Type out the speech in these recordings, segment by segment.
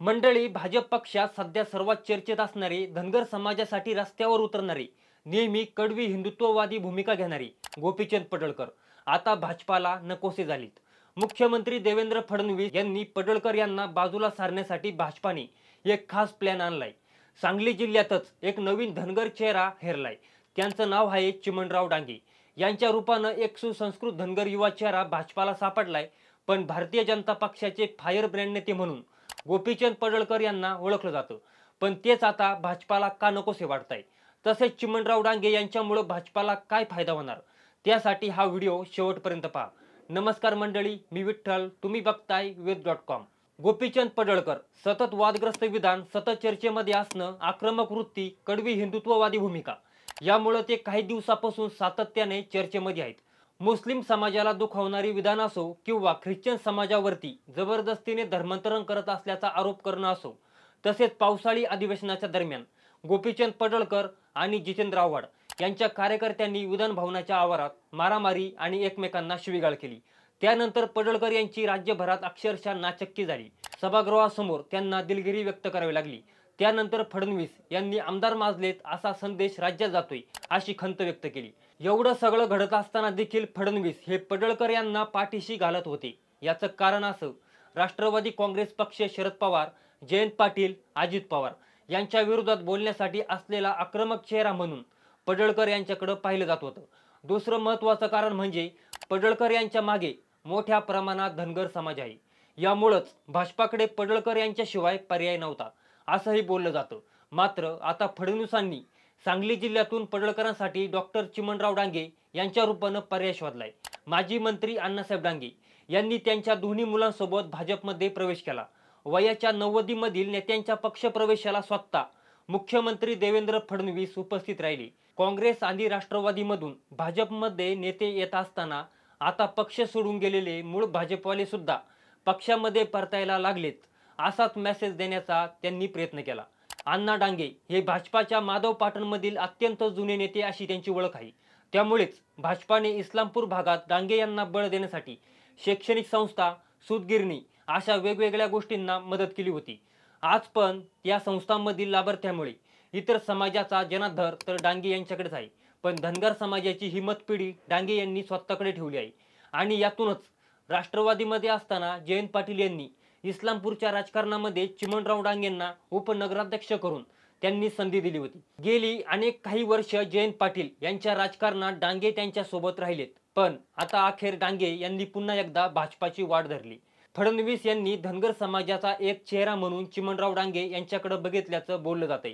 मंडळी, भाजप पक्षात सध्या सर्वात चर्चेत असणारे, धनगर समाजासाठी रस्त्यावर उतरणारे, नेहमी कडवी हिंदुत्ववादी भूमिका घेणारे गोपीचंद पडळकर आता भाजपाला नकोसे झालीत। मुख्यमंत्री देवेंद्र फडणवीस यांनी पडळकर यांना बाजूला सारण्यासाठी भाजपाने एक खास प्लॅन आणलाय। सांगली जिल्ह्यातच एक नवीन धनगर चेहरा हेरलाय। त्यांचं नाव आहे चिमणराव डांगे। यांच्या रूपानं एक सुसंस्कृत धनगर युवा चेहरा भाजपाला सापडलाय। पण भारतीय जनता पक्षाचे फायर ब्रँड नेते म्हणून गोपीचंद पडळकर यांना ओळखलं जातं, पण तेच आता भाजपाला का नकोसे वाटतंय? तसेच चिमणराव डांगे यांच्यामुळे भाजपाला काय फायदा होणार, त्यासाठी हा व्हिडिओ शेवटपर्यंत पहा। नमस्कार मंडळी, मी विठ्ठल, तुम्ही बघताय वेद.com। गोपीचंद पडळकर सतत वादग्रस्त विधान, सतत चर्चेमध्ये असणं, आक्रमक वृत्ती, कडवी हिंदुत्ववादी भूमिका, यामुळे ते काही दिवसापासून सातत्याने चर्चेमध्ये आहेत। मुस्लिम समाजाला दुखावणारी विधान असो किंवा ख्रिश्चन समाजावरती जबरदस्तीने धर्मांतरण करत असल्याचा आरोप करणं असो, तसेच पावसाळी अधिवेशनाच्या दरम्यान गोपीचंद पडळकर आणि जितेंद्र आव्हाड यांच्या कार्यकर्त्यांनी विधान भवनाच्या आवारात मारामारी आणि एकमेकांना शिवीगाळ केली। त्यानंतर पडळकर यांची राज्यभरात अक्षरशः नाचक्की झाली। सभागृहासमोर त्यांना दिलगिरी व्यक्त करावी लागली। त्यानंतर फडणवीस यांनी आमदार माजलेत असा संदेश राज्यात जातोय अशी खंत व्यक्त केली। एवढं सगळं घडत असताना देखील फडणवीस हे पडळकर यांना पाठीशी घालत होते। याचं कारण असं, राष्ट्रवादी काँग्रेस पक्ष, शरद पवार, जयंत पाटील, अजित पवार यांच्या विरोधात बोलण्यासाठी असलेला आक्रमक चेहरा म्हणून पडळकर यांच्याकडे पाहिलं जात होतं। दुसरं महत्त्वाचं कारण म्हणजे पडळकर यांच्या मागे मोठ्या प्रमाणात धनगर समाज आहे। यामुळेच भाजपाकडे पडळकर यांच्याशिवाय पर्याय नव्हता असंही बोललं जातं। मात्र आता फडणवीसांनी सांगली जिल्ह्यातून पडळकरांसाठी डॉक्टर चिमणराव डांगे यांच्या रूपानं पर्याय शोधलाय। माजी मंत्री अण्णासाहेब डांगे यांनी त्यांच्या दोन्ही मुलांसोबत भाजपमध्ये प्रवेश केला। वयाच्या 90मधील नेत्यांच्या पक्षप्रवेशाला स्वतः मुख्यमंत्री देवेंद्र फडणवीस उपस्थित राहिले। काँग्रेस आणि राष्ट्रवादीमधून भाजपमध्ये नेते येत असताना आता पक्ष सोडून गेलेले मूळ भाजपवाले सुद्धा पक्षामध्ये परतायला लागलेत, असाच मेसेज देण्याचा त्यांनी प्रयत्न केला। अण्णा डांगे हे भाजपाच्या माधव पाटणमधील अत्यंत जुने नेते अशी त्यांची ओळख आहे। त्यामुळेच भाजपाने इस्लामपूर भागात डांगे यांना बळ देण्यासाठी शैक्षणिक संस्था, सूतगिरणी अशा वेगवेगळ्या गोष्टींना मदत केली होती। आज पण या संस्थांमधील लाभार्थ्यामुळे इतर समाजाचा जनाधार तर डांगे यांच्याकडेच आहे, पण धनगर समाजाची ही मतपिढी डांगे यांनी स्वतःकडे ठेवली आहे। आणि यातूनच राष्ट्रवादीमध्ये असताना जयंत पाटील यांनी इस्लामपूरच्या राजकारणामध्ये चिमणराव डांगेंना उपनगराध्यक्ष करून त्यांनी संधी दिली होती। गेली काही वर्ष जयंत पाटील यांच्या राजकारणात डांगे त्यांच्या सोबत राहिलेत, पण आता अखेर डांगे यांनी पुन्हा एकदा भाजपाची वाट धरली। फडणवीस यांनी धनगर समाजाचा एक चेहरा म्हणून चिमणराव डांगे यांच्याकडे बघितल्याचं बोललं जातंय।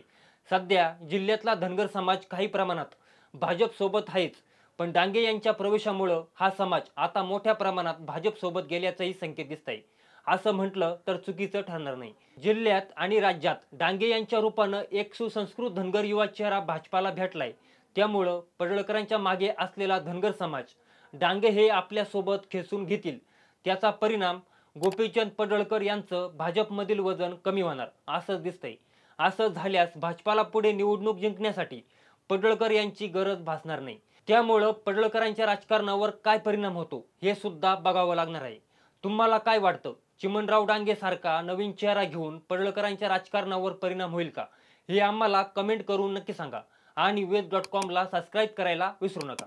सध्या जिल्ह्यातला धनगर समाज काही प्रमाणात भाजप सोबत आहेच, पण डांगे यांच्या प्रवेशामुळे हा समाज आता मोठ्या प्रमाणात भाजप सोबत गेल्याचंही संकेत दिसतंय। असं म्हटलं तर चुकीचं ठरणार नाही। जिल्ह्यात आणि राज्यात डांगे यांच्या रूपानं एक सुसंस्कृत धनगर युवा चेहरा भाजपाला भेटलाय। त्यामुळं पडळकरांच्या मागे असलेला धनगर समाज डांगे हे आपल्या सोबत खेचून घेतील, त्याचा परिणाम गोपीचंद पडळकर यांचं भाजपमधील वजन कमी होणार असं दिसतंय। असं झाल्यास भाजपाला पुढे निवडणूक जिंकण्यासाठी पडळकर यांची गरज भासणार नाही। त्यामुळं पडळकरांच्या राजकारणावर काय परिणाम होतो हे सुद्धा बघावं लागणार आहे। तुम्हाला काय वाटतं, चिमणराव डांगे सारखा नवीन चेहरा घेऊन पडळकरांच्या राजकारणावर परिणाम होईल का? हे आम्हाला कमेंट करून नक्की सांगा आणि वेद.com ला सबस्क्राईब करायला विसरू नका।